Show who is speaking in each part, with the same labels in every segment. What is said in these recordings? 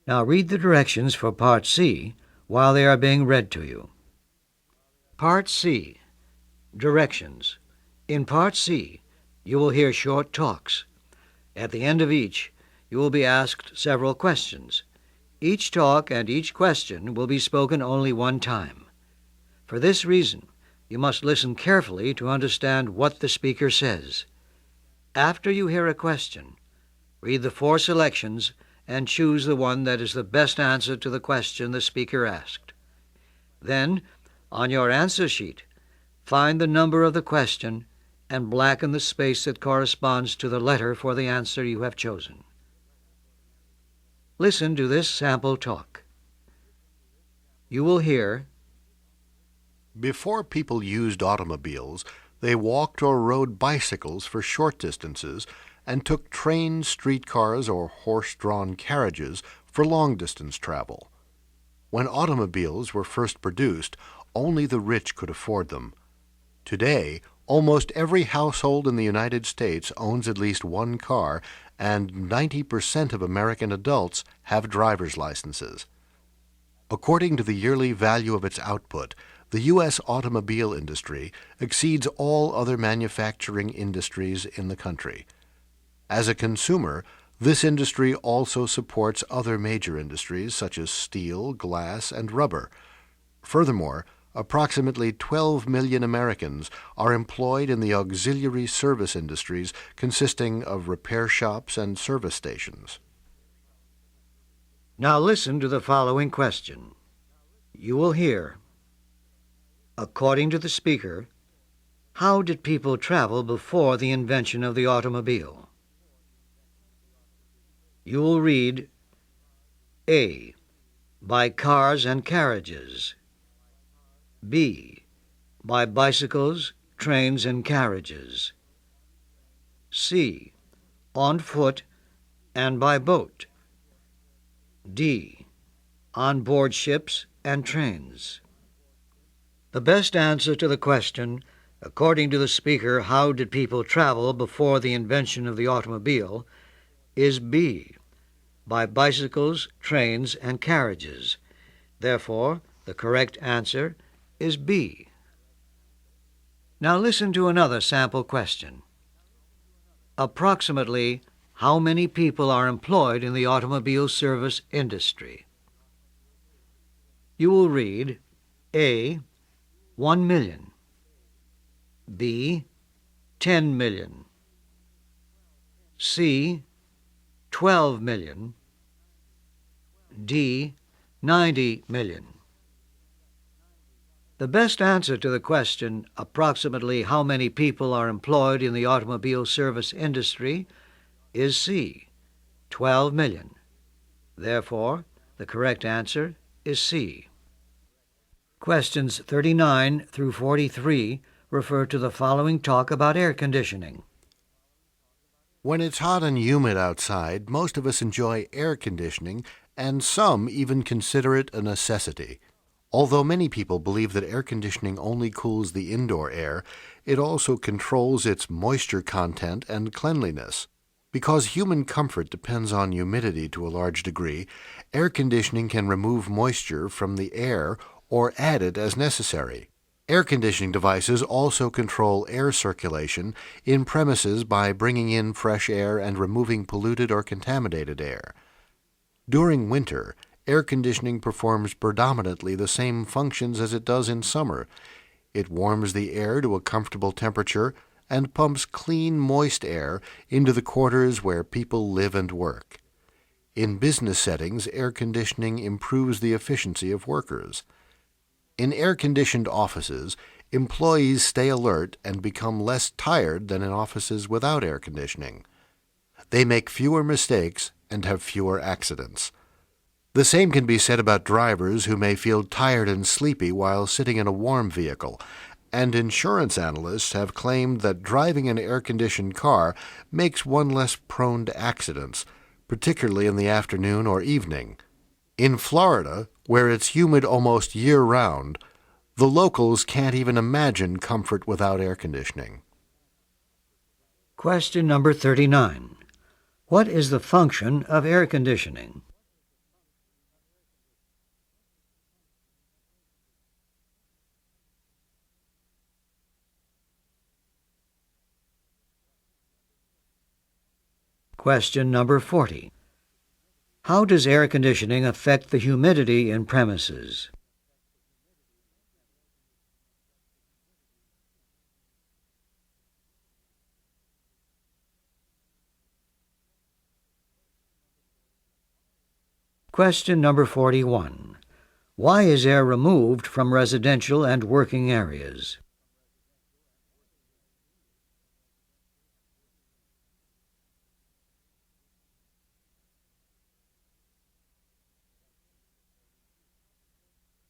Speaker 1: Now read the directions for Part C while they are being read to you. Part C. Directions. In Part C, you will hear short talks. At the end of each, you will be asked several questions. Each talk and each question will be spoken only one time. For this reason, you must listen carefully to understand what the speaker says. After you hear a question, read the 4 selections and choose the one that is the best answer to the question the speaker asked. Then, on your answer sheet, find the number of the question and blacken the space that corresponds to the letter for the answer you have chosen. Listen to this sample talk. You will hear,
Speaker 2: Before people used automobiles, they walked or rode bicycles for short distances and took trains, streetcars, or horse-drawn carriages for long-distance travel. When automobiles were first produced, only the rich could afford them. Today, almost every household in the United States owns at least one car, and 90% of American adults have driver's licenses. According to the yearly value of its output, the U.S. automobile industry exceeds all other manufacturing industries in the country. As a consumer, this industry also supports other major industries such as steel, glass, and rubber. Furthermore, approximately 12 million Americans are employed in the auxiliary service industries consisting of repair shops and service stations.
Speaker 1: Now listen to the following question. You will hear, according to the speaker, how did people travel before the invention of the automobile? You will read, A. By cars and carriages. B. By bicycles, trains, and carriages. C. On foot and by boat. D. On board ships and trains. The best answer to the question, according to the speaker, how did people travel before the invention of the automobile, is B. By bicycles, trains, and carriages. Therefore, the correct answer is B. Now listen to another sample question. Approximately how many people are employed in the automobile service industry? You will read A. 1 million. B. 10 million. C. 12 million. D. 90 million. The best answer to the question, approximately how many people are employed in the automobile service industry, is C. 12 million. Therefore, the correct answer is C. Questions 39 through 43 refer to the following talk about air conditioning.
Speaker 2: When it's hot and humid outside, most of us enjoy air conditioning, and some even consider it a necessity. Although many people believe that air conditioning only cools the indoor air, it also controls its moisture content and cleanliness. Because human comfort depends on humidity to a large degree, air conditioning can remove moisture from the air or add it as necessary. Air conditioning devices also control air circulation in premises by bringing in fresh air and removing polluted or contaminated air. During winter, air conditioning performs predominantly the same functions as it does in summer. It warms the air to a comfortable temperature and pumps clean, moist air into the quarters where people live and work. In business settings, air conditioning improves the efficiency of workers. In air-conditioned offices, employees stay alert and become less tired than in offices without air conditioning. They make fewer mistakes and have fewer accidents. The same can be said about drivers who may feel tired and sleepy while sitting in a warm vehicle, and insurance analysts have claimed that driving an air-conditioned car makes one less prone to accidents, particularly in the afternoon or evening. In Florida, where it's humid almost year-round, the locals can't even imagine comfort without air conditioning.
Speaker 1: Question number 39. What is the function of air conditioning? Question number 40. How does air conditioning affect the humidity in premises? Question number 41. Why is air removed from residential and working areas?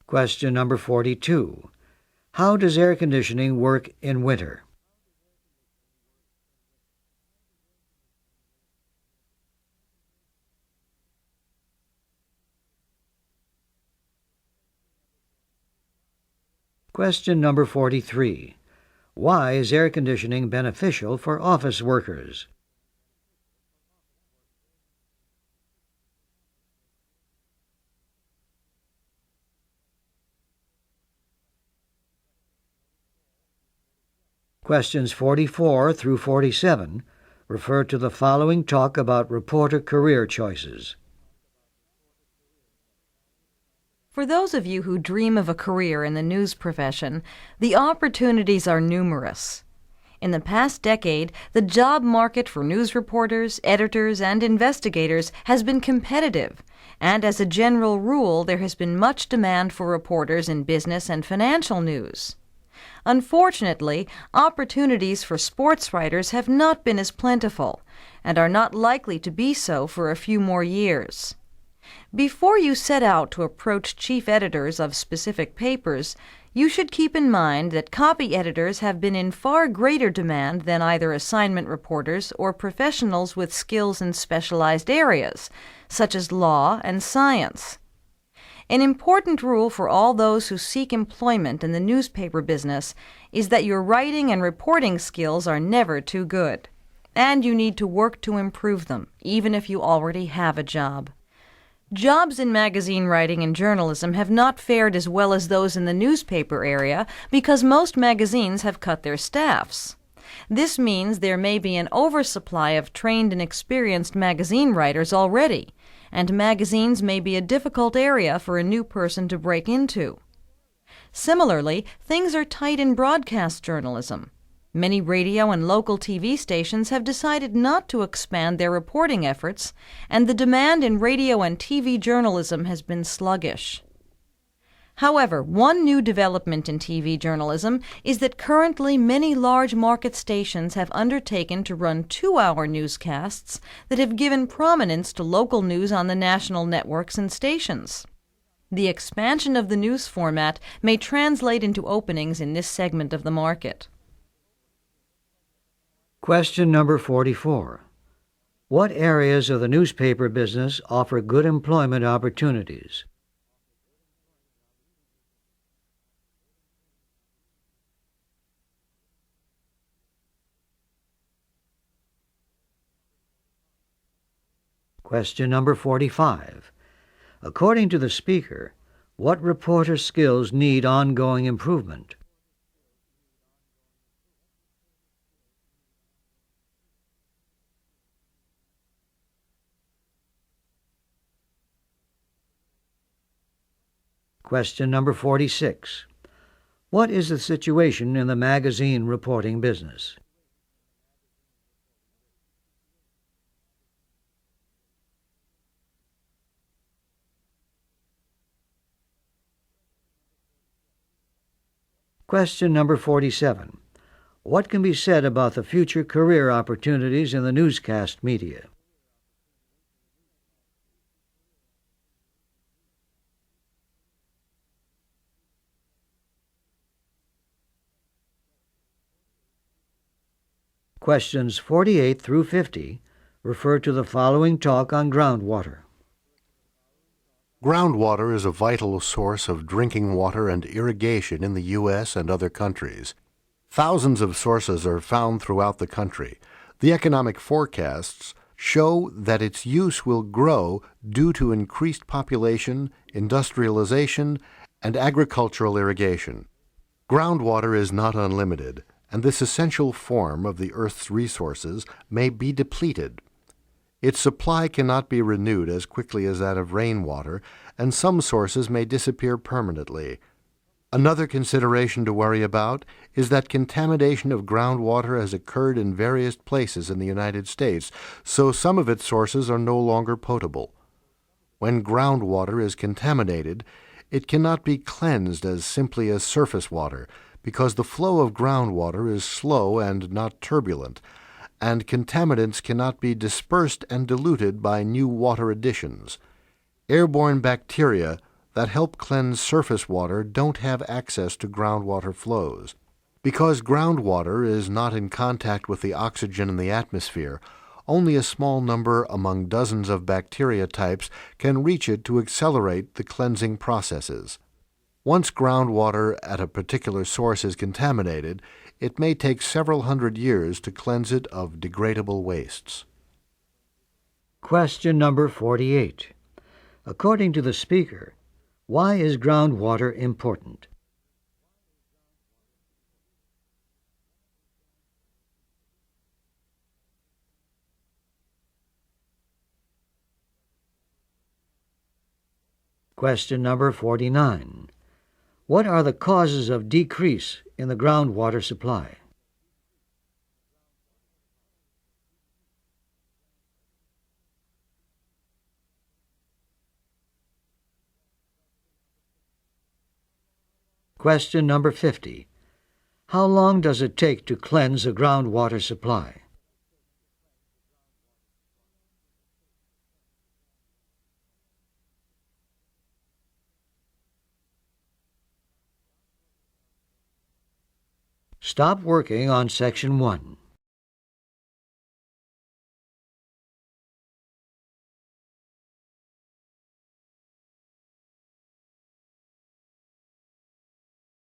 Speaker 1: Question number 42. How does air conditioning work in winter? Question number 43. Why is air conditioning beneficial for office workers? Questions 44 through 47 refer to the following talk about reporter career choices.
Speaker 3: For those of you who dream of a career in the news profession, the opportunities are numerous. In the past decade, the job market for news reporters, editors, and investigators has been competitive, and as a general rule, there has been much demand for reporters in business and financial news. Unfortunately, opportunities for sports writers have not been as plentiful, and are not likely to be so for a few more years. Before you set out to approach chief editors of specific papers, you should keep in mind that copy editors have been in far greater demand than either assignment reporters or professionals with skills in specialized areas, such as law and science. An important rule for all those who seek employment in the newspaper business is that your writing and reporting skills are never too good, and you need to work to improve them, even if you already have a job. Jobs in magazine writing and journalism have not fared as well as those in the newspaper area because most magazines have cut their staffs. This means there may be an oversupply of trained and experienced magazine writers already, and magazines may be a difficult area for a new person to break into. Similarly, things are tight in broadcast journalism. Many radio and local TV stations have decided not to expand their reporting efforts, and the demand in radio and TV journalism has been sluggish. However, one new development in TV journalism is that currently many large market stations have undertaken to run 2-hour newscasts that have given prominence to local news on the national networks and stations. The expansion of the news format may translate into openings in this segment of the market.
Speaker 1: Question number 44. What areas of the newspaper business offer good employment opportunities? Question number 45. According to the speaker, what reporter skills need ongoing improvement? Question number 46. What is the situation in the magazine reporting business? Question number 47. What can be said about the future career opportunities in the newscast media? Questions 48 through 50 refer to the following talk on groundwater.
Speaker 2: Groundwater is a vital source of drinking water and irrigation in the U.S. and other countries. Thousands of sources are found throughout the country. The economic forecasts show that its use will grow due to increased population, industrialization, and agricultural irrigation. Groundwater is not unlimited, and this essential form of the Earth's resources may be depleted. Its supply cannot be renewed as quickly as that of rainwater, and some sources may disappear permanently. Another consideration to worry about is that contamination of groundwater has occurred in various places in the United States, so some of its sources are no longer potable. When groundwater is contaminated, it cannot be cleansed as simply as surface water, because the flow of groundwater is slow and not turbulent, and contaminants cannot be dispersed and diluted by new water additions. Airborne bacteria that help cleanse surface water don't have access to groundwater flows. Because groundwater is not in contact with the oxygen in the atmosphere, only a small number among dozens of bacteria types can reach it to accelerate the cleansing processes. Once groundwater at a particular source is contaminated, it may take several hundred years to cleanse it of degradable wastes.
Speaker 1: Question number 48. According to the speaker, why is groundwater important? Question number 49. What are the causes of decrease in the groundwater supply? Question number 50. How long does it take to cleanse a groundwater supply? Stop working on Section 1.